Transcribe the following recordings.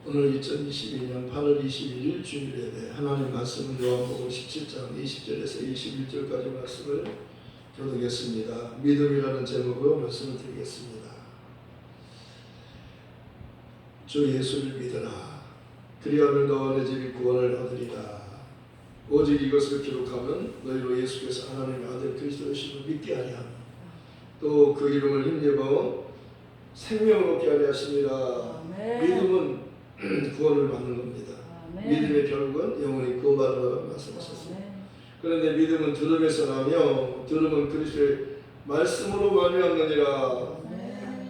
오늘 2022년 8월 21일 주일 예배 하나님 말씀은 요한복음 17장 20절에서 21절까지 말씀을 교독했습니다. 믿음이라는 제목으로 말씀을 드리겠습니다. 주 예수를 믿으라. 그리하면 너와 내 집이 구원을 얻으리라. 오직 이것을 기록하면 너희로 예수께서 하나님의 아들 그리스도이심을 믿게 하리 하며 또 그 이름을 힘입어 생명을 얻게 하리 하십니다. 믿음은 구원을 받는 겁니다. 믿음의 결국은 영원히 구원받는 것을 말씀하셨습니다. 그런데 믿음은 들음에서 나며 들음은 그리스도의 말씀으로 말미암느니라.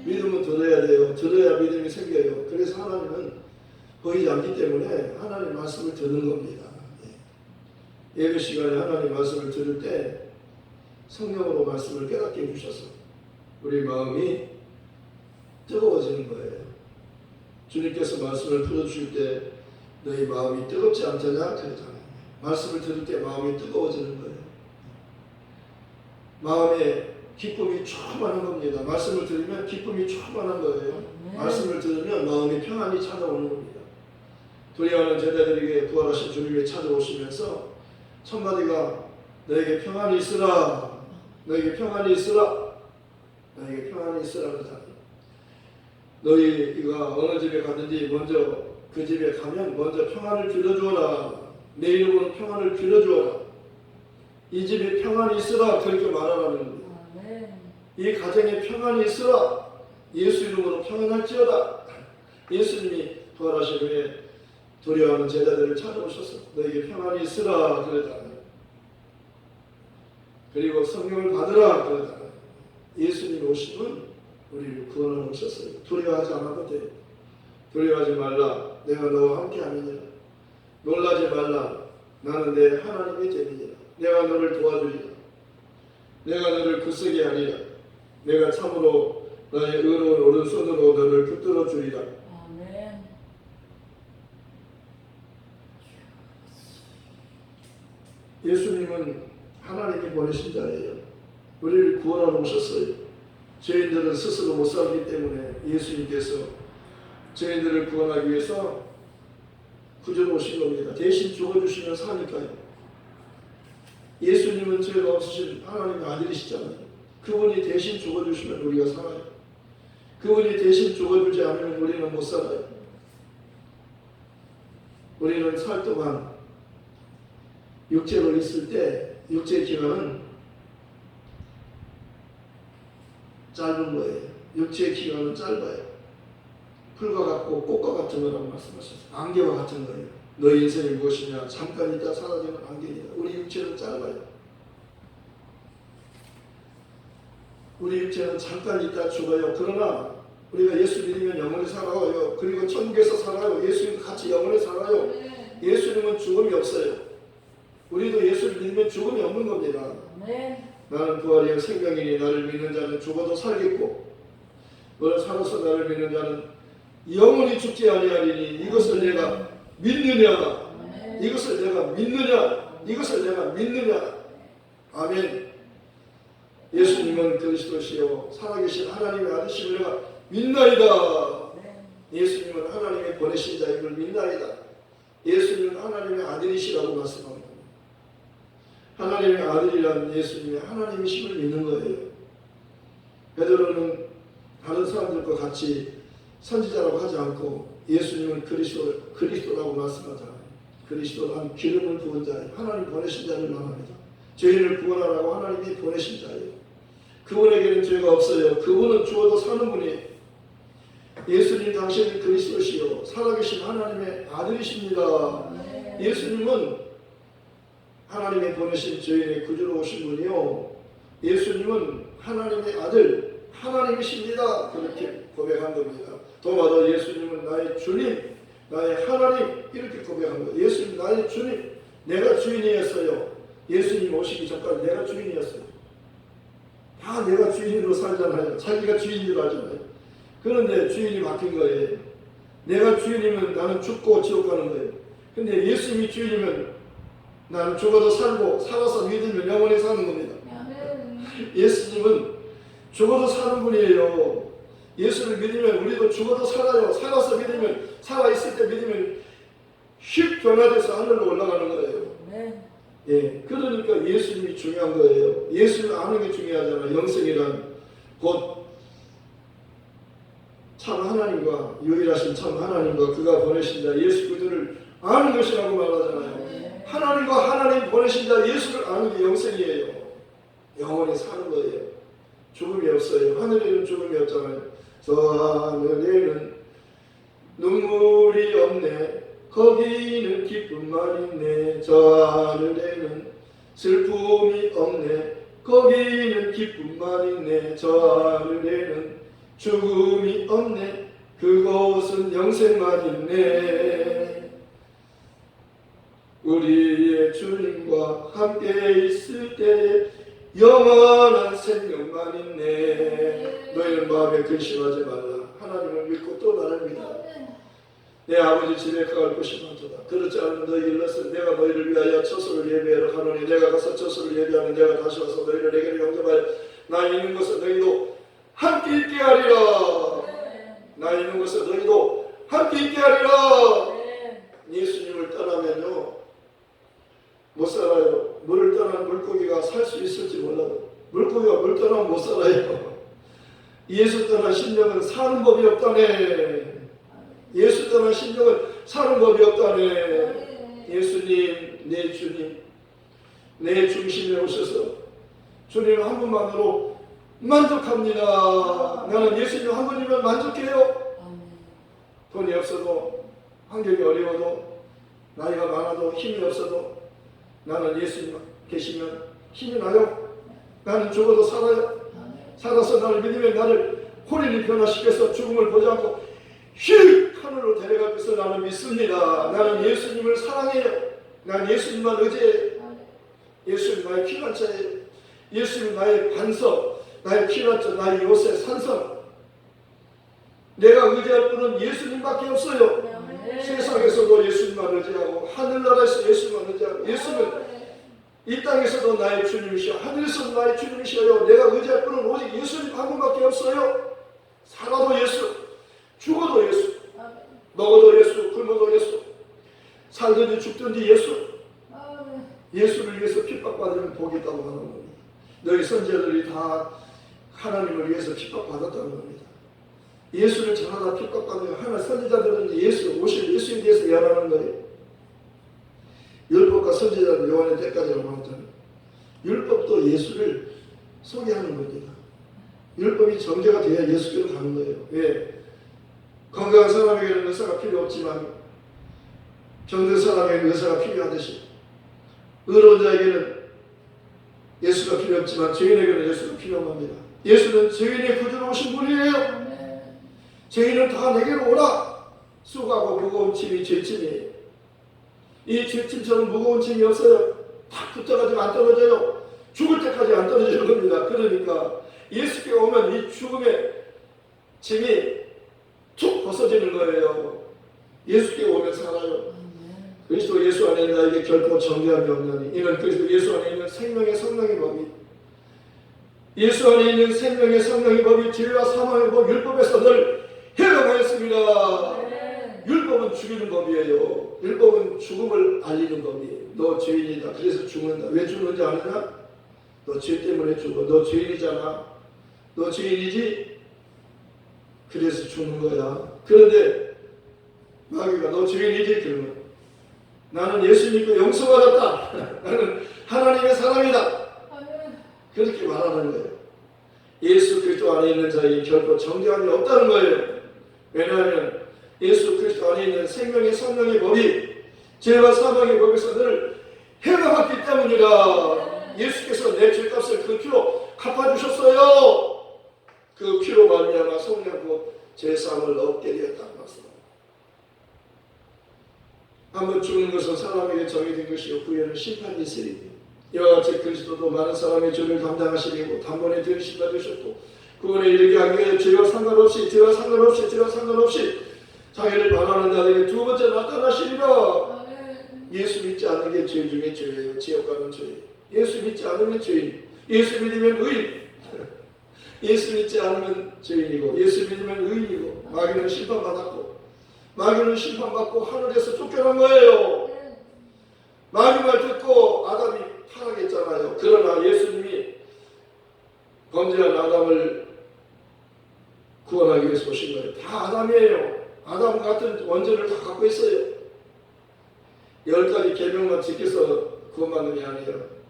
믿음은 들어야 돼요. 들어야 믿음이 생겨요. 그래서 하나님은 보이지 않기 때문에 하나님 말씀을 듣는 겁니다. 예배 시간에 하나님 말씀을 들을 때 성령으로 말씀을 깨닫게 해주셔서 우리 마음이 뜨거워지는 거예요. 주님께서 말씀을 풀어주실 때 너희 마음이 뜨겁지 않더냐 그러잖아요. 말씀을 들을 때 마음이 뜨거워지는 거예요. 마음에 기쁨이 충만한 겁니다. 말씀을 들으면 기쁨이 충만한 거예요. 말씀을 들으면 마음이 평안이 찾아오는 겁니다. 두려워하는 제자들에게 부활하신 주님이 찾아오시면서 첫 마디가 너에게 평안이 있으라. 너에게 평안이 있으라. 너에게 평안이 있으라 그러잖아요. 너희가 어느 집에 가든지 먼저 그 집에 가면 먼저 평안을 빌어주어라. 내 이름으로 평안을 빌어주어라. 이 집에 평안이 있으라 그렇게 말하라는 겁니다. 이 가정에 평안이 있으라. 예수 이름으로 평안할지어다. 예수님이 부활하신 후에 두려워하는 제자들을 찾아오셔서 너에게 평안이 있으라 그러잖아요. 그리고 성령을 받으라 그러잖아요. 예수님 오심은 우리를 구원하러 오셨어요. 두려워하지 않아도 돼. 두려워하지 말라. 내가 너와 함께 하느니라. 놀라지 말라. 나는 내 하나님의 재민이라. 내가 너를 도와주리라. 내가 너를 굳세게 하리라. 내가 참으로 나의 의로운 오른손으로 너를 붙들어 주리라. 아멘. 예수님은 하나님이 보내신 자예요. 우리를 구원하러 오셨어요. 죄인들은 스스로 못 살기 때문에 예수님께서 죄인들을 구원하기 위해서 구주로 오신 겁니다. 대신 죽어주시면 사니까요. 예수님은 죄가 없으신 하나님의 아들이시잖아요. 그분이 대신 죽어주시면 우리가 살아요. 그분이 대신 죽어주지 않으면 우리는 못 살아요. 우리는 살 동안 육체로 있을 때 육체의 기간은 짧은 거예요. 육체의 기간은 짧아요. 풀과 같고 꽃과 같은 거라고 말씀하셨어요. 안개와 같은 거예요. 너희 인생이 무엇이냐? 잠깐 있다 사라지는 안개이다. 우리 육체는 짧아요. 우리 육체는 잠깐 있다 죽어요. 그러나 우리가 예수 믿으면 영원히 살아요. 그리고 천국에서 살아요. 예수님과 같이 영원히 살아요. 예수님은 죽음이 없어요. 우리도 예수를 믿으면 죽음이 없는 겁니다. 나는 부활이요 생명이니 나를 믿는 자는 죽어도 살겠고 너는 살아서 나를 믿는 자는 영원히 죽지 아니하리니 이것을 내가 믿느냐. 이것을 내가 믿느냐. 이것을 내가 믿느냐. 아멘. 예수님은 그리스도시요 살아계신 하나님의 아들이심을 내가 믿나이다. 예수님은 하나님의 보내신 자임을 믿나이다. 예수님은 하나님의 아들이시라고 말씀합니다. 하나님의 아들이란 예수님의 하나님이심을 믿는 거예요. 베드로는 다른 사람들과 같이 선지자라고 하지 않고 예수님은 그리스도라고 말씀하잖아요. 그리스도는 기름을 부은 자예요. 하나님 보내신 자를 말합니다. 죄인을 구원하라고 하나님이 보내신 자예요. 그분에게는 죄가 없어요. 그분은 죽어도 사는 분이에요. 예수님 당신은 그리스도시요 살아계신 하나님의 아들이십니다. 예수님은 하나님이 보내신 죄인의 구주로 오신 분이요. 예수님은 하나님의 아들, 하나님이십니다. 그렇게 고백한 겁니다. 도마도 예수님은 나의 주님, 나의 하나님 이렇게 고백한 거예요. 예수님 나의 주님, 내가 주인이었어요. 예수님 오시기 전까지 내가 주인이었어요. 다 내가 주인으로 살잖아요. 자기가 주인인 줄 알잖아요. 그런데 주인이 바뀐 거예요. 내가 주인이면 나는 죽고 지옥 가는 거예요. 근데 예수님이 주인이면 나는 죽어도 살고 살아서 믿으면 영원히 사는 겁니다. 예수님은 죽어도 사는 분이에요. 예수를 믿으면 우리도 죽어도 살아요. 살아서 믿으면 살아있을 때 변화돼서 하늘로 올라가는 거예요. 네. 예, 그러니까 예수님이 중요한 거예요. 예수를 아는 게 중요하잖아요. 영생이란 곧 참 하나님과 유일하신 참 하나님과 그가 보내신 자 예수 그들을 아는 것이라고 말하잖아요. 하나님과 하나님 보내신 자 예수를 아는 게 영생이에요. 영원히 사는 거예요. 죽음이 없어요. 하늘에는 죽음이 없잖아요. 저 하늘에는 눈물이 없네. 거기는 기쁨만 있네. 저 하늘에는 슬픔이 없네. 거기는 기쁨만 있네. 저 하늘에는 죽음이 없네. 그곳은 영생만 있네. 우리의 주님과 함께 있을 때 영원한 생명만 있네. 너희는 마음에 근심하지 말라. 하나님을 믿고 또 나를 믿어. 내 아버지 집에 갈 곳이 많도다. 그렇지 않으면 너희 일러서 내가 너희를 위하여 처소를 예비하러 가노니 내가 가서 처소를 예비하면 내가 다시 와서 너희를 내게로 영접하여 나 있는 곳에 너희도 함께 있게 하리라. 나 있는 곳에 너희도 함께 있게 하리라. 예수님을 떠나면요 못 살아요. 물을 떠난 물고기가 살 수 있을지 몰라도 물고기가 물 떠나면 못 살아요. 예수 떠난 심령은 사는 법이 없다네. 예수 떠난 심령은 사는 법이 없다네. 예수님, 내 주님, 내 중심에 오셔서 주님 한 분만으로 만족합니다. 나는 예수님 한 분이면 만족해요. 돈이 없어도 환경이 어려워도 나이가 많아도 힘이 없어도 나는 예수님 계시면 힘이 나요. 나는 죽어도 살아요. 살아서 나를 믿으면 나를 혼인이 변화시켜서 죽음을 보지 않고 휙 하늘로 데려갈 것을 나는 믿습니다. 나는 예수님을 사랑해요. 난 예수님만 의지해요. 예수님 나의 피난처예요. 예수님 나의 반석, 나의 피난처, 나의 요새 산성. 내가 의지할 분은 예수님밖에 없어요. 세상에서도 예수님만 의지하고 하늘나라에서 예수님만 의지하고 예수는 이 땅에서도 나의 주님이시여 하늘에서도 나의 주님이시여. 내가 의지할 분은 오직 예수님 한 분밖에 없어요. 살아도 예수, 죽어도 예수, 먹어도 예수, 굶어도 예수, 살든지 죽든지 예수. 예수를 위해서 핍박받으면 복이 있다고 하는 겁니다. 너희 선지자들이 다 하나님을 위해서 핍박받았다는 겁니다. 예수를 전하다 핍박받으면 하나 선지자들은 예수, 오실 예수에 대해서 말하는 거예요. 율법과 선지자는 요한의 때까지라고 하잖아요. 율법도 예수를 소개하는 겁니다. 율법이 정제가 돼야 예수께로 가는 거예요. 왜? 건강한 사람에게는 의사가 필요 없지만 병든 사람에게는 의사가 필요하듯이 의로운 자에게는 예수가 필요 없지만 죄인에게는 예수가 필요합니다. 예수는 죄인의 구주로 오신 분이에요. 죄인은 다 내게로 오라. 수고하고 무거운 짐이 죄짐이에요. 이 죄짐처럼 무거운 짐이 없어요. 탁 붙어가지고 안 떨어져요. 죽을 때까지 안 떨어지는 겁니다. 그러니까 예수께 오면 이 죽음의 짐이 툭 벗어지는 거예요. 예수께 오면 살아요. 그리스도 예수 안에 있는 나에게 결코 정죄함이 없나니 이는 그리스도 예수 안에 있는 생명의 성령의 법이 예수 안에 있는 생명의 성령의 법이 죄와 사망의 법 율법에서 늘 해방하였습니다. 율법은 죽이는 법이에요. 율법은 죽음을 알리는 법이에요. 너 죄인이다. 그래서 죽는다. 왜 죽는지 아느냐? 너 죄 때문에 죽어. 너 죄인이잖아. 너 죄인이지? 그래서 죽는 거야. 그런데 마귀가 너 죄인이지? 그러면 나는 예수 믿고 용서받았다. 나는 하나님의 사람이다. 그렇게 말하는 거예요. 예수 그리스도 안에 있는 자에게 결코 정죄함이 없다는 거예요. 왜냐하면 예수 그리스도 안에 있는 생명의 성령의 법이 죄와 사망의 법에서 늘 해방받기 때문이라. 예수께서 내 죄값을 그 피로 갚아주셨어요. 그 피로 말미암아 성령 곧 죄사함을 얻게 되었다는 말씀. 한번 죽는 것은 사람에게 정해진 것이요 후에는 심판이 있으리니 이와 같이 그리스도도 많은 사람의 죄를 감당하시리고 단번에 들으신 받으셨고 구원에 이르게 하기 위해 죄와 상관없이 자기를 바라는 자에게 두 번째 나타나시리라. 예수 믿지 않는 게 죄 중에 죄예요. 지옥 가는 죄. 예수 믿지 않으면 죄인. 예수 믿으면 의인. 예수 믿지 않으면 죄인이고 예수 믿으면 의인이고 마귀는 심판받았고 마귀는 심판받고 하늘에서 쫓겨난 거예요. 마귀 말 듣고 아담이 타락했잖아요. 그러나 예수님이 범죄한 아담을 구원하기 위해서 오신 거예요. 다 아담이에요. 아담 같은 원죄를 다 갖고 있어요. 10가지 계명만 지켜서 구원받는 게 아니에요.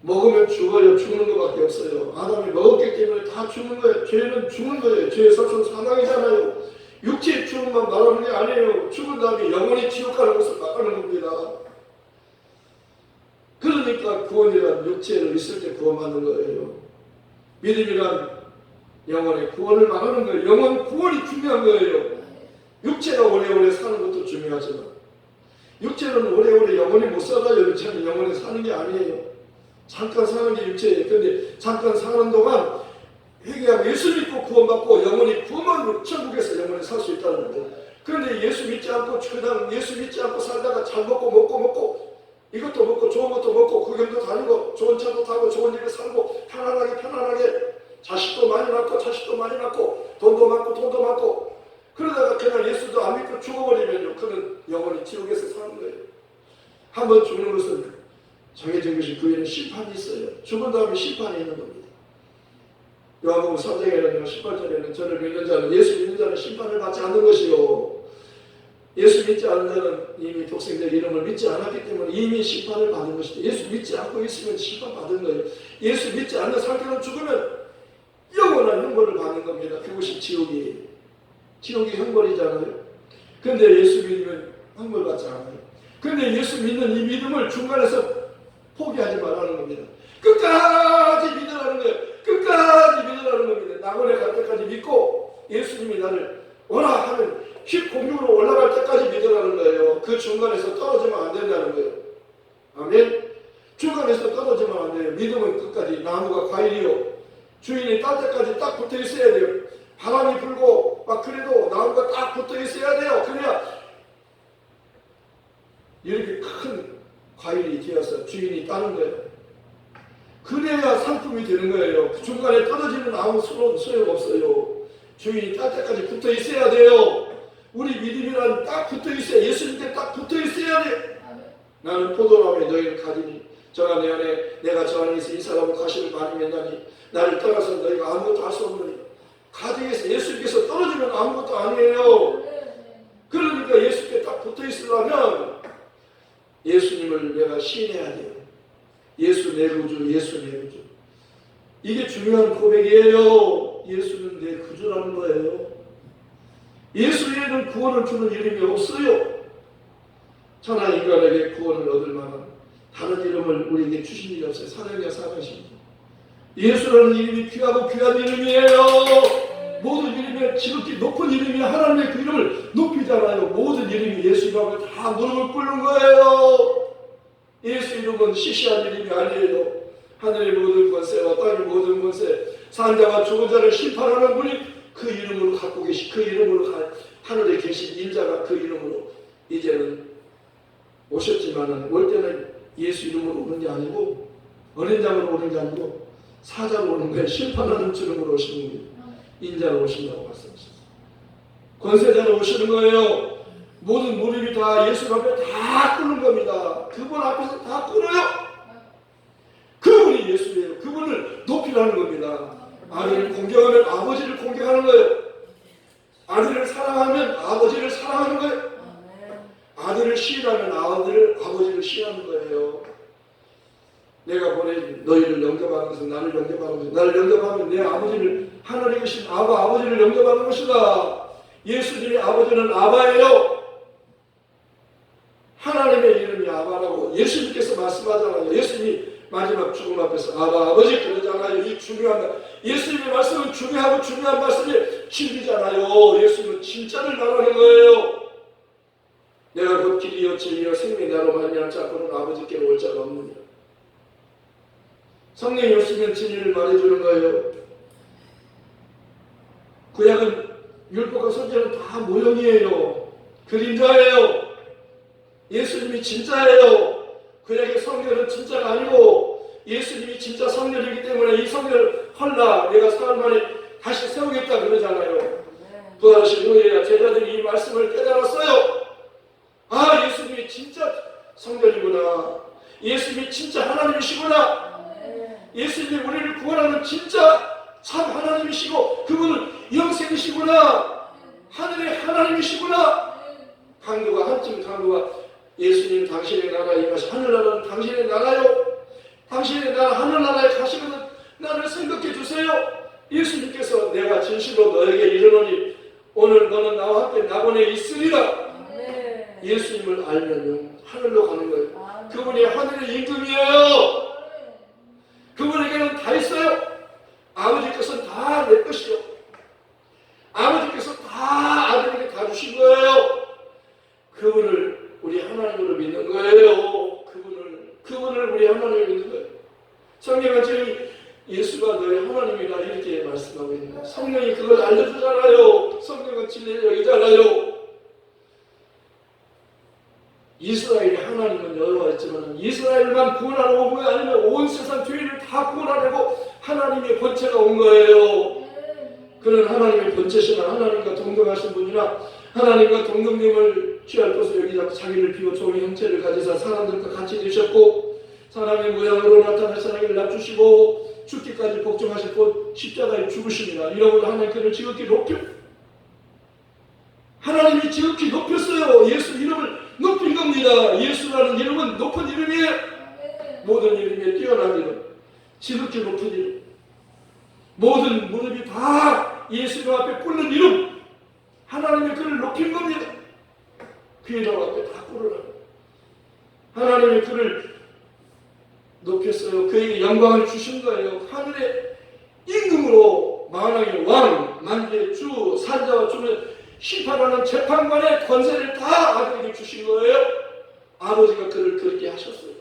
먹으면 죽어요. 죽는 것밖에 없어요. 아담이 먹었기 때문에 다 죽는 거예요. 죄는 죽는 거예요. 죄의 사건 사망이잖아요. 육체의 죽음만 말하는 게 아니에요. 죽은 다음에 영원히 지옥 가는 것을 말하는 겁니다. 그러니까 구원이란 육체를 있을 때 구원받는 거예요. 믿음이란 영혼의 구원을 말하는 거예요. 영혼 구원이 중요한 거예요. 육체가 오래오래 사는 것도 중요하지만 육체는 오래오래 영원히 못 살아요. 육체는 영원히 사는 게 아니에요. 잠깐 사는 게 육체예요. 그런데 잠깐 사는 동안 회개하고 예수 믿고 구원받고 영원히 구원만으로 천국에서 영원히 살 수 있다는 거예요. 그런데 예수 믿지 않고 그냥 예수 믿지 않고 살다가 잘 먹고 이것도 먹고 좋은 것도 먹고 구경도 다니고 좋은 차도 타고 좋은 집에 살고 편안하게 자식도 많이 낳고 돈도 많고 그러다가 그냥 예수도 안 믿고 죽어버리면요, 그는 영원히 지옥에서 사는 거예요. 한번 죽는 것은 정해진 것이 그 위에는 심판이 있어요. 죽은 다음에 심판이 있는 겁니다. 요한복음 3장에는 18절에는 저를 믿는 자는 예수 믿는 자는 심판을 받지 않는 것이요, 예수 믿지 않는 자는 이미 독생자 이름을 믿지 않았기 때문에 이미 심판을 받은 것이죠. 예수 믿지 않고 있으면 심판 받은 거예요. 예수 믿지 않는 상태로 죽으면 영원한 형벌을 받는 겁니다. 그것이 지옥이 형벌이잖아요. 그런데 예수 믿으면 형벌 받지 않아요. 그런데 예수 믿는 이 믿음을 중간에서 포기하지 말라는 겁니다. 끝까지 믿으라는 거예요. 끝까지 믿으라는 겁니다. 낙원에 갈 때까지 믿고 예수님이 나를 오라 하면 공중으로 올라갈 때까지 믿으라는 거예요. 그 중간에서 떨어지면 안 된다는 거예요. 아멘. 중간에서 떨어지면 안 돼요. 믿음은 끝까지. 나무가 과일이요, 주인이 딸 때까지 딱 붙어 있어야 돼요. 바람이 불고 막 그래도 나무가 딱 붙어 있어야 돼요. 그래야 이렇게 큰 과일이 되어서 주인이 따는 거예요. 그래야 상품이 되는 거예요. 그 중간에 떨어지는 아무 소용없어요. 주인이 딸 때까지 붙어 있어야 돼요. 우리 믿음이란 딱 붙어 있어야, 예수님께 딱 붙어 있어야 돼요. 나는 포도나무에 너희를 가지니 저가 내 안에 내가 저 안에 있어 이 사람은 가시를 많이 맺나니 나를 떠나서 너희가 아무것도 할 수 없느니. 가정에서 예수님께서 떨어지면 아무것도 아니에요. 그러니까 예수께 딱 붙어 있으려면 예수님을 내가 시인해야 돼요. 예수 내 구주, 예수 내 구주. 이게 중요한 고백이에요. 예수는 내 구주라는 거예요. 예수 외에는 구원을 주는 이름이 없어요. 천하 인간에게 구원을 얻을 만한 다른 이름을 우리에게 주신 일이 없어요. 사랑이야 사랑이십니다. 예수라는 이름이 귀하고 귀한 이름이에요. 모든 이름이 지극히 높은 이름이 하나님의 그 이름을 높이잖아요. 모든 이름이 예수 이름을 다 무릎을 꿇는 거예요. 예수 이름은 시시한 이름이 아니에요. 하늘의 모든 권세와 땅의 모든 권세, 산자와 죽은 자를 심판하는 분이 그 이름으로 갖고 계시, 그 이름으로 하늘에 계신 인자가 그 이름으로 이제는 오셨지만은 올 때는 예수 이름으로 오는 게 아니고 언인장으로 오는 게 아니고 사자로 오는 거예요. 심판하는 주름으로 오시는 거예요. 인자로 오신다고 말씀하셨어요. 권세자로 오시는 거예요. 모든 무릎이 다 예수 앞에 다 꿇는 겁니다. 그분 앞에서 다 꿇어요. 그분이 예수예요. 그분을 높이라는 겁니다. 아들을 공경하면 아버지를 공경하는 거예요. 아들을 사랑하면 아버지를 사랑하는 거예요. 아들을 시인하면 아버지를 시인하는 거예요. 내가 보낸 너희를 영접하는 것은 나를 영접하는 것이다. 나를 영접하면 내 아버지를, 하늘에 계신 아버지를 영접하는 것이다. 예수님의 아버지는 아바예요. 하나님의 이름이 아바라고 예수님께서 말씀하잖아요. 예수님이 마지막 죽음 앞에서 아버지 그러잖아요. 이 중요한, 예수님의 말씀은 중요하고 중요한 말씀이 진리잖아요. 예수님은 진짜를 말하는 거예요. 내가 그 길이요 진리요 생명이 나로 말미암지 않고는 아버지께로 올 자가 없느니라. 성령이 없으면 진리를 말해주는 거예요. 구약은 율법과 선지자는 다 모형이에요. 그림자예요. 예수님이 진짜예요. 구약의 성령은 진짜가 아니고 예수님이 진짜 성령이기 때문에 이 성령을 헐라 내가 사흘 만에 다시 세우겠다 그러잖아요. 부활하신 후에야 제자들이 이 말씀을 깨달았어요. 아, 예수님이 진짜 성령 예수님이 진짜 하나님이시구나. 예수님이 우리를 구원하는 진짜 참 하나님이시고 그분은 영생이시구나. 하늘의 하나님이시구나. 강도가 한쯤 강도가 예수님 당신의 나라에 임하시 하늘나라는 당신의 나라요. 당신의 나라 하늘나라에 가시거든 나를 생각해 주세요. 예수님께서 내가 진실로 너에게 이르노니 오늘 너는 나와 함께 낙원에 있으리라. 예수님을 알면요 하늘로 가는 거예요. 그분이 하늘의 임금이에요. 그분에게는 다 있어요. 아버지께서는 다 내 것이요. 아버지께서 다 아들에게 다 주신 거예요. 그분을 우리 하나님으로 믿는 거예요. 그분을 우리 하나님으로 믿는 거예요. 성경은 지금 예수가 너의 하나님이라 이렇게 말씀하고 있는 거예요. 성령이 그걸 알려주잖아요. 성경은 진리를 여기잖아요. 이스라엘의 하나님은 여호와 있지만 이스라엘만 구원하러 온 거예요? 아니면 온 세상 죄인을 다 구원하려고 하나님의 본체가 온 거예요? 그런 하나님의 본체시나 하나님과 동등하신 분이나 하나님과 동등됨을 취할 것을 여기다 자기를 비워 종의 형체를 가지사 사람들과 같이 되셨고 사람의 모양으로 나타나 사람을 낮추시고 죽기까지 복종하실 것 십자가에 죽으십니다. 이러므로 하나님 그를 지극히 하나님이 지극히 높였어요. 예수 이름을 높인 겁니다. 예수라는 이름은 높은 이름이에요. 모든 이름에 뛰어난 이름, 지극히 높은 이름, 모든 무릎이 다 예수님 앞에 꿇는 이름, 하나님의 그를 높인 겁니다. 귀인왕 앞에 다 꿇으라고 하나님의 그를 높였어요. 그에게 영광을 주신 거예요. 하늘의 임금으로 만왕의 왕, 만주의 주, 산자와 주는 심판하는 재판관의 권세를 다 아들에게 주신 거예요. 아버지가 그를 그렇게 하셨어요.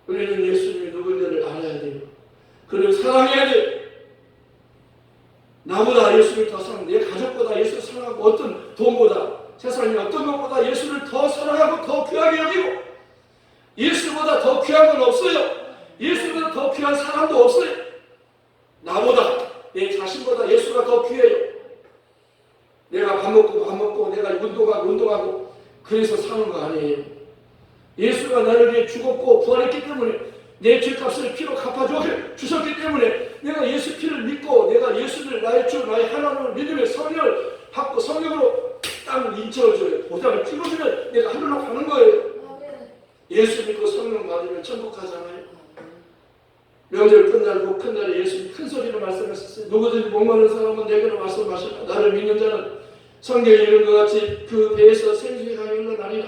우리는 예수님이 누군지를 알아야 돼요. 그를 사랑해야 돼요. 나보다 예수를 더 사랑하고 내 가족보다 예수를 사랑하고 어떤 돈보다 세상에 어떤 것보다 예수를 더 사랑하고 더 귀하게 여기고 예수보다 더 귀한 건 없어요. 예수보다 더 귀한 사람도 없어요. 나보다 내 자신보다 예수가 더 귀해요. 내가 밥 먹고 내가 운동하고 그래서 사는 거 아니에요. 예수가 나를 위해 죽었고 부활했기 때문에 내 죄값을 피로 갚아주셨기 때문에 내가 예수 피를 믿고 내가 예수를 나의 주 나의 하나님을 믿으며 성령을 받고 성령으로 땅을 인쳐줘요. 보장을 찍어주면 내가 하늘로 가는 거예요. 예수 믿고 성령 받으면 천국 가잖아요. 명절 끝날 그 큰날에 예수님 큰 소리로 말씀하셨어요. 누구든지 목마른 사람은 내게로 와서 마시라. 나를 믿는 자는 성경에 이런 것 같이 그 배에서 생수의 강이 흘러나리라.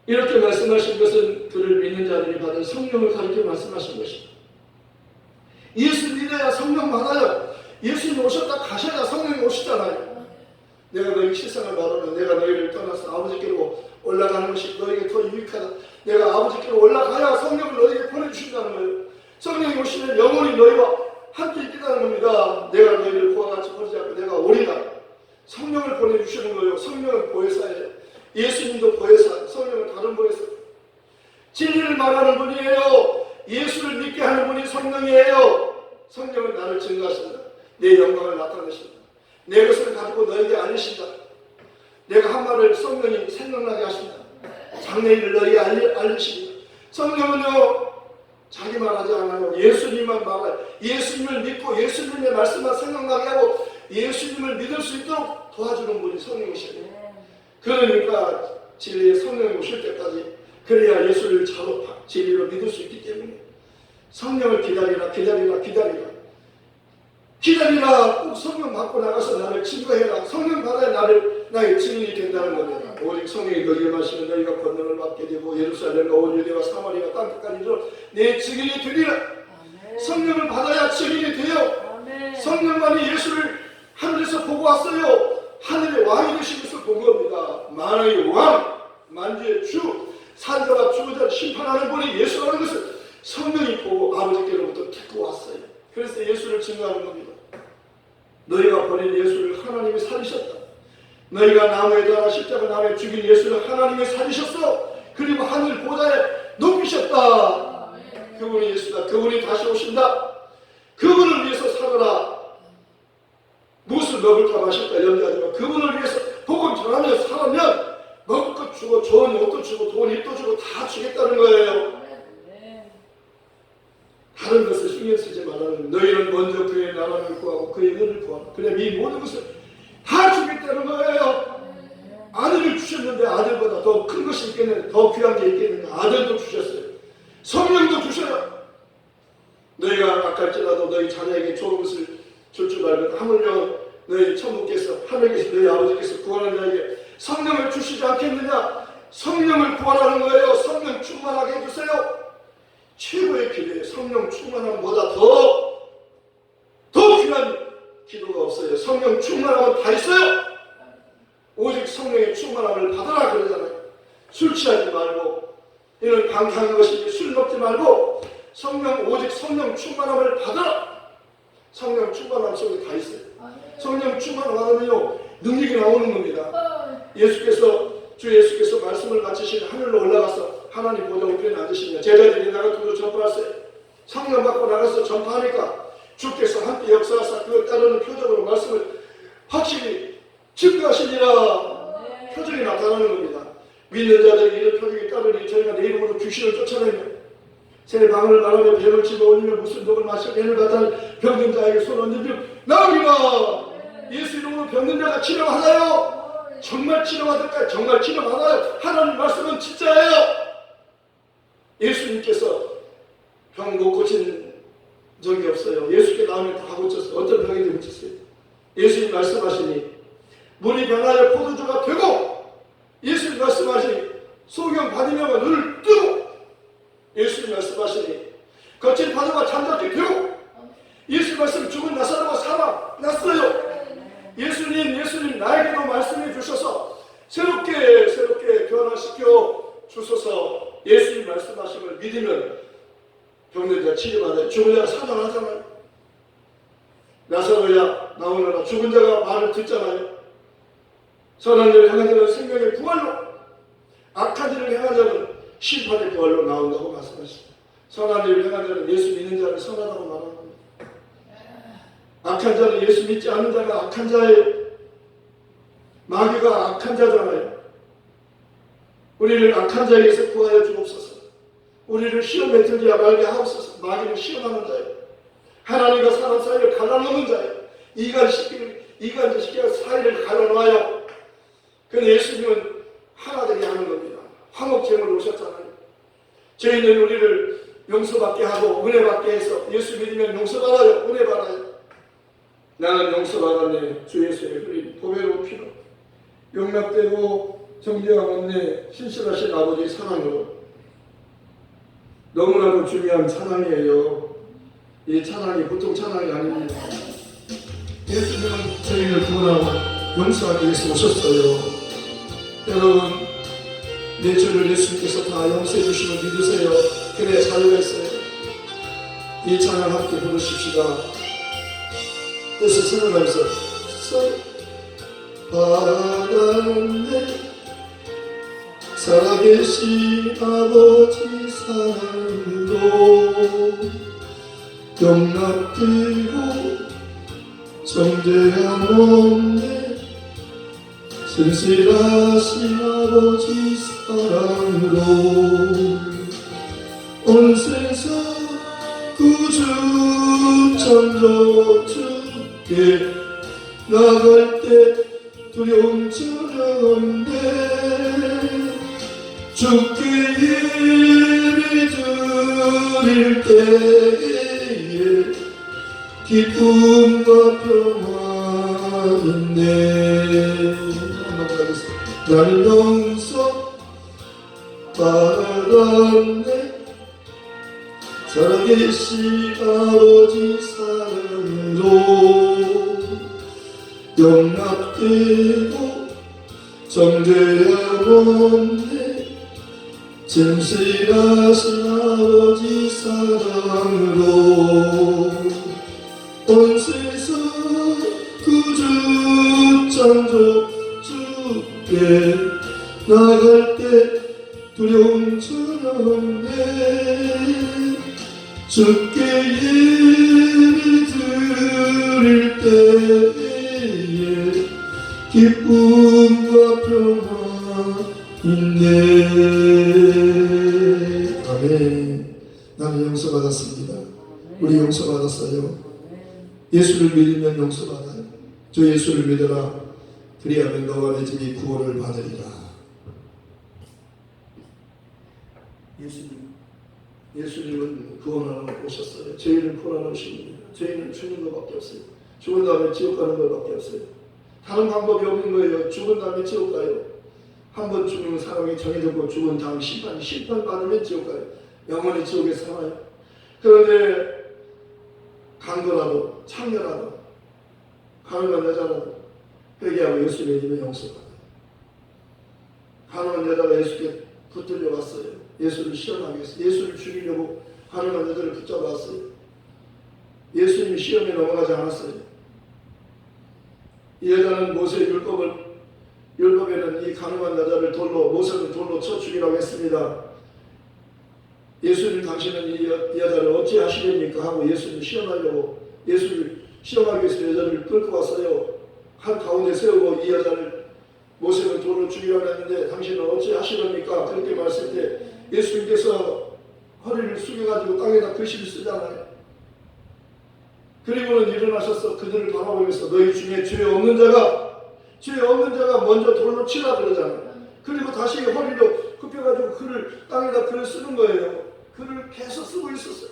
이렇게 말씀하신 것은 그를 믿는 자들이 받은 성령을 가리켜 말씀하신 것입니다. 예수 믿어야 성령 받아요. 예수님 오셨다 가셔야 성령이 오시잖아요. 내가 너희 실상을 말하면 내가 너희를 떠나서 아버지께로 올라가는 것이 너에게 더 유익하다. 내가 아버지께로 올라가야 성령을 너에게 보내주신다는 거예요. 성령이 오시면 영원히 너희와 함께 있겠다는 겁니다. 내가 너희를 그와 같이 버리지 않고 내가 오리라. 성령을 보내주시는 거예요. 성령은 보혜사예요. 예수님도 보혜사, 성령은 다른 보혜사. 진리를 말하는 분이에요. 예수를 믿게 하는 분이 성령이에요. 성령은 나를 증거하신다. 내 영광을 나타내신다. 내 것을 가지고 너에게 알리신다. 내가 한 말을 성령이 생각나게 하신다. 장래일을 너에게 알리십니다. 성령은요 자기 말하지 않아요. 예수님만 말해요. 예수님을 믿고 예수님의 말씀만 생각나게 하고 예수님을 믿을 수 있도록 도와주는 분이 성령이시죠. 그러니까 진리의 성령이 오실 때까지 그래야 예수를 진리로 믿을 수 있기 때문에 성령을 기다리라. 꼭 성령 받고 나가서 나를 증거해라. 성령 받아야 나의 증인이 된다는 겁니다. 오직 성령이 너희에게 마시면 너희가 권능을 받게 되고 예루살렘과 온 유대와 사마리아 땅끝까지 이르러 내 증인이 되리라. 아멘. 성령을 받아야 증인이 돼요. 아멘. 성령만이 예수를 하늘에서 보고 왔어요. 하늘의 왕이 되신 것을 본 겁니다. 만왕의 왕, 만주의 주, 산자와 주자를 심판하는 분이 예수라는 것을 성령이 보고 아버지께로부터 듣고 왔어요. 그래서 예수를 증거하는 겁니다. 너희가 버린 예수를 하나님이 살리셨다. 너희가 나무에 달아 십자가 나무에 죽인 예수를 하나님이 살리셨어. 그리고 하늘 보좌에 높이셨다. 그분이 예수다. 그분이 다시 오신다. 그분을 위해서 살아라. 무엇을 먹을까 마실까 염려하지 마. 그분을 위해서 복음 전하며 살면 먹을 것 주고 좋은 옷도 주고 좋은 입도 주고 다 주겠다는 거예요. 다른 것을 신경 쓰지 말라는, 너희는 먼저 그의 나라를 구하고 그의 의를 구하라. 그래 이 모든 것을 다 주겠다는 거예요. 아들을 주셨는데 아들보다 더 큰 것이 있겠는가, 더 귀한 게 있겠는가. 아들도 주셨어요. 성령도 주셔요. 너희가 아까할지라도 너희 자녀에게 좋은 것을 줄 줄 알고 하물며 너희 천국께서 하늘께서 너희 아버지께서 구하는 자에게 성령을 주시지 않겠느냐. 성령을 구하라는 거예요. 성령 충만하게 해주세요. 최고의 기도에 성령 충만함보다 더 귀한 기도가 없어요. 성령 충만함은 다 있어요. 오직 성령의 충만함을 받아라 그러잖아요. 술 취하지 말고, 이는 강탈한 것이지 술 먹지 말고 오직 성령 충만함을 받아라. 성령 충만함 속에 다 있어요. 성령 충만함 받으면요 능력이 나오는 겁니다. 주 예수께서 말씀을 마치시고 하늘로 올라가서 하나님 보좌 우편에 앉으시며 제자들이 나가서 전파하세요. 성령 받고 나가서 전파하니까 주께서 함께 역사하사 그에 따르는 표적으로 말씀을 확실히 증거하시니라. 표적이 나타나는 겁니다. 믿는 자들이 이런 표적이 따르니 저희가 내 이름으로 귀신을 쫓아내며 새 방언을 말하며 배를 집어올리며 무슨 독을 마시며 배를 받아 병든 자에게 손 얹으며 나오리라. 예수 이름으로 병든 자가 치료받아요. 정말 치료받을까요? 정말 치료받아요. 하나님 말씀은 진짜예요. 예수님께서 병 못 고친 적이 없어요. 예수께 나오면 다 고쳤어요. 어떤 병인지 고쳤어요. 예수님 말씀하시니 물이 변하여 포도주가 되고, 예수님 말씀하시니 소경 받으면 눈을 뜨고, 예수님 말씀하시니 거친 파도가 잠잠게 되고, 예수님 말씀 죽은 나사로가 살아났어요. 예수님 나에게도 말씀해 주셔서 새롭게 변화시켜 주셔서 예수님 말씀하심을 믿으면 병든 자 치료받아요. 죽은 자가 살아나잖아요. 나사로야 나오느라 죽은 자가 말을 듣잖아요. 선한 일을 행한 자는 생명의 부활로, 악한 일을 행한 자는 심판의 부활로 나온다고 말씀하십니다. 선한 일을 행한 자는 예수 믿는 자를 선하다고 말하는 겁니다. 악한 자는 예수 믿지 않는 자가 악한 자예요. 마귀가 악한 자잖아요. 우리를 악한 자에게서 구하여 주옵소서. 우리를 시험에 들지 말게 하옵소서. 마귀는 시험하는 자예요. 하나님과 사람 사이를 갈라놓는 자예요. 이간시키고 사이를 갈라놔요. 그런데 예수님은 하나 되게 하는 겁니다. 화목제물로 오셨잖아요. 저희는 우리를 용서받게 하고 은혜받게 해서 예수 믿으면 용서받아요. 은혜받아요. 나는 용서받았네. 주 예수의 흐린 보배로운 피로 용납되고 정죄함 없네. 신실하신 아버지의 사랑으로. 너무나도 중요한 찬양이에요. 이 찬양이 보통 찬양이 아닙니다. 예수님은 저희를 구원하고 용서하기 위해서 오셨어요. 여러분, 내 죄를 예수님께서 다 용서해 주심을 믿으세요. 그래야 자유가 있어요. 이 찬양 함께 부르십시다. 뜻을 생각하면서 받았네. 살아계신 아버지 사랑으로 용납되고 정죄함 없네. 신실하신 아버지 사랑으로 온 세상 구주 창조 주께 나갈 때 두려움 전혀 없네. 주께 예배 드릴 때에 기쁨과 평안인데 나는 용서 받았네. 살아계신 아버지 사랑으로 용납되고 정죄함 없네. 진실하신 아버지 사랑으로 온 세상 구주 창조 주께 나갈 때 두려움 전혀 없네. 주께 예배 드릴 때에 기쁨과 평안 있네. 아멘. 나는 용서받았습니다. 우리 용서받았어요. 예수를 믿으면 용서받아요. 저 예수를 믿어라. 그리하면 너와 내 집이 구원을 받으리라. 예수님은 구원하러 오셨어요. 죄인을 구원하러 오신 겁니다. 죄인은 죽는 것밖에 없어요. 죽은 다음에 지옥 가는 것밖에 없어요. 다른 방법이 없는 거예요. 죽은 다음에 지옥 가요. 한 번 죽는 사람이 정해졌고 죽은 다음 심판 받으면 지옥 가요. 영원히 지옥에 살아요. 그런데 강도라도 창녀라도 가난한 여자라도 회개하고 예수 믿으면 용서받아요. 가난한 여자가 예수께 붙들려 왔어요. 예수를 시험하기 위해서. 예수를 죽이려고 가난한 여자를 붙잡았어요. 예수님이 시험에 넘어가지 않았어요. 이 여자는 모세의 율법에는 이 가난한 여자를 모세는 돌로 쳐 죽이라고 했습니다. 예수님 당신은 이 여자를 어찌 하시렵니까 하고 예수를 시험하려고, 예수를 시험하기 위해서 여자를 끌고 왔어요. 한 가운데 세우고 이 여자를 모세는 돌로 죽이라고 했는데 당신은 어찌 하시렵니까? 그렇게 말했을 때 예수님께서 허리를 숙여가지고 땅에다 글씨를 쓰잖아요. 그리고는 일어나셔서 그들을 바라보면서 너희 중에 죄 없는 자가 먼저 돌로 치라 그러잖아요. 그리고 다시 허리로 굽혀가지고 땅에다 글을 쓰는 거예요. 글을 계속 쓰고 있었어요.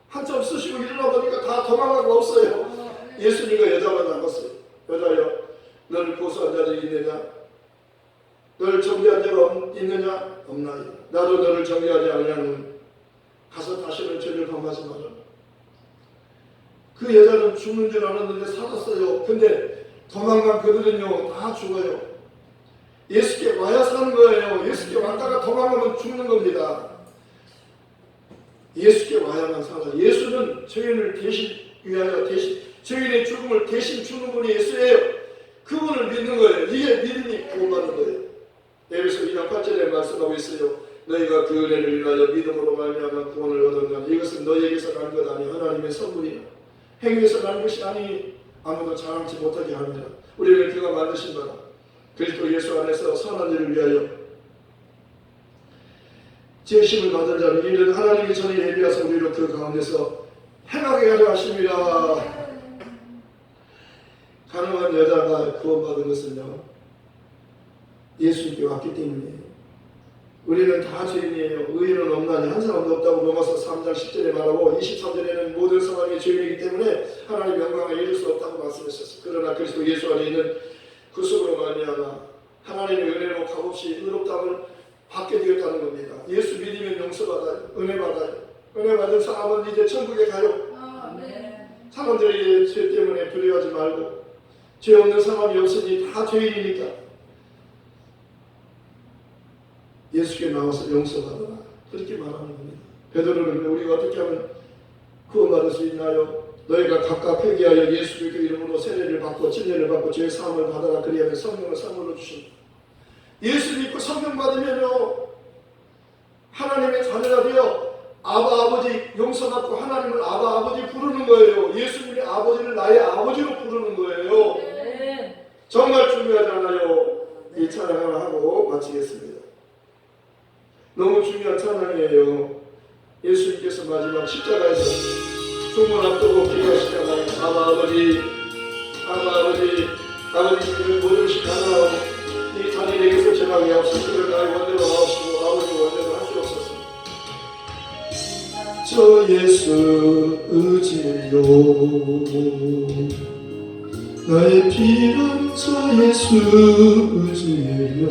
한참 쓰시고 일어나 보니까 다 도망가고 없어요. 예수님과 여자만 남았어요. 여자여, 너를 고소한 자들이 있느냐? 너를 정죄한 자가 있느냐? 없나요? 나도 너를 정죄하지 않으면 가서 다시는 죄를 범하지 마라. 그 여자는 죽는 줄 알았는데 살았어요. 근데 도망간 그들은요 다 죽어요. 예수께 와야 사는 거예요. 예수께 왔다가 도망가면 죽는 겁니다. 예수께 와야만 살아요. 예수는 죄인을 위하여 죄인의 죽음을 대신 주는 분이 예수예요. 그분을 믿는 거예요. 이게 믿음이 구원받는 거예요. 에베소 2장 8절에 말씀하고 있어요. 너희가 그 은혜를 위하여 믿음으로 말미암아 구원을 얻었느냐. 이것은 너희에게서 난 것 아니 하나님의 선물이라. 행위에서 난 것이 아니 아무도 자랑치 못하게 합니다. 우리는 그가 만드신 바라 그리스도 예수 안에서 선한 일을 위하여 제심을 받은 자는 이는 하나님이 전에 예비하사 우리로 그 가운데서 행하게 하려 하심이라. 가능한 여자가 구원받은 것은요 예수님께 왔기 때문이에요. 우리는 다 죄인이에요. 의인은 없나니 한 사람도 없다고 로마서 3장 10절에 말하고 23절에는 모든 사람이 죄인이기 때문에 하나님의 영광에 이를 수 없다고 말씀하셨어요. 그러나 그리스도 예수 안에 있는 구속으로 말미암아 하나님의 은혜로 값없이 의롭다함을 받게 되었다는 겁니다. 예수 믿으면 용서받아요. 은혜 받아요. 은혜 받은 사람은 이제 천국에 가요. 사람들이 죄 때문에 두려워하지 말고 죄 없는 사람이 없으니 다 죄인이니까 예수께 나와서 용서받아라. 그렇게 말하는 겁니다. 베드로는 우리가 어떻게 하면 구원받을 수 있나요? 너희가 각각 회개하여 예수 그리스도의 이름으로 세례를 받고 진례를 받고 죄의 사함을 받아라. 그리하면 성령을 선물로 주신다. 예수 믿고 성령 받으면요 하나님의 자녀가 되어 아버지 용서받고 하나님을 아버지 부르는 거예요. 예수님이 아버지를 나의 아버지로 부르는 거예요. 정말 중요하지 않아요? 이 찬양 하나 하고 마치겠습니다. 너무 중요한 찬양이에요. 예수님께서 마지막 십자가에서 죽음을 앞두고 기도하시잖아요. 아버지 아버지는 모든 시 가능하고 이 자녀에게서 전하게 하옵소서. 그를 나의 원대로 하옵시고 아버지 원대로 하시옵소서. 저 예수 의지요 나의 피는 저 예수 의지요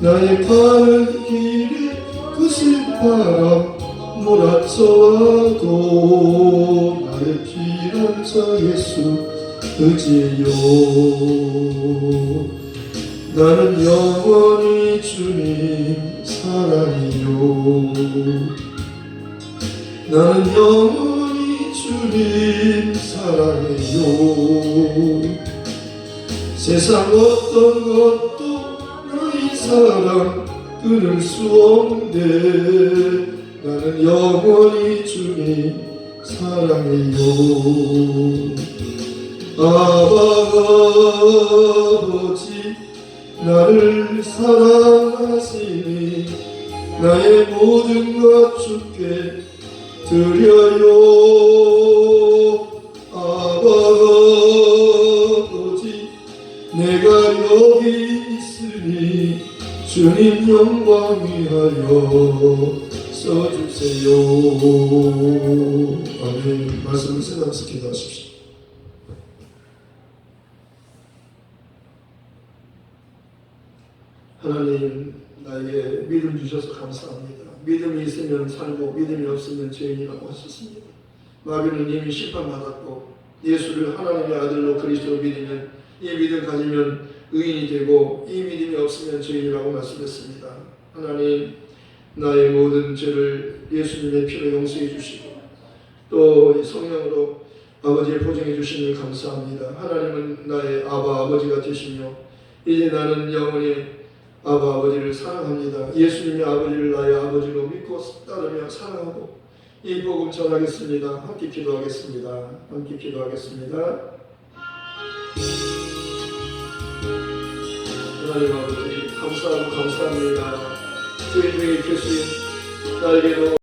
나의 가는 길에 끝을 바람 몰아쳐와도 나의 피는 저 예수 의지요 나는 영원히 주님 사랑이요 나는 영원히 주님 사랑해요 세상 어떤 것도 너희 사랑 끊을 수 없네 나는 영원히 주님 사랑해요 아버지 나를 사랑하시니 나의 모든 것 주께 드려요. 아버지 내가 여기 있으니 주님 영광 위하여 써주세요. 아멘. 말씀을 생각해서 기도하십시오. 하나님, 나에게 믿음 주셔서 감사합니다. 믿음이 있으면 살고 믿음이 없으면 죄인이라고 하셨습니다. 마귀는 이미 심판받았고 예수를 하나님의 아들로 그리스도로 믿으면, 이 믿음 가지면 의인이 되고 이 믿음이 없으면 죄인이라고 말씀했습니다. 하나님, 나의 모든 죄를 예수님의 피로 용서해 주시고 또 성령으로 아버지의 보증해 주시니 감사합니다. 하나님은 나의 아버지가 되시며 이제 나는 영원히 아버지를 사랑합니다. 예수님의 아버지를 나의 아버지로 믿고 따르며 사랑하고 이 복음 전하겠습니다. 함께 기도하겠습니다. 함께 기도하겠습니다. 하나님 아버지 감사하고 감사합니다. 저희 중에 계신 나에게도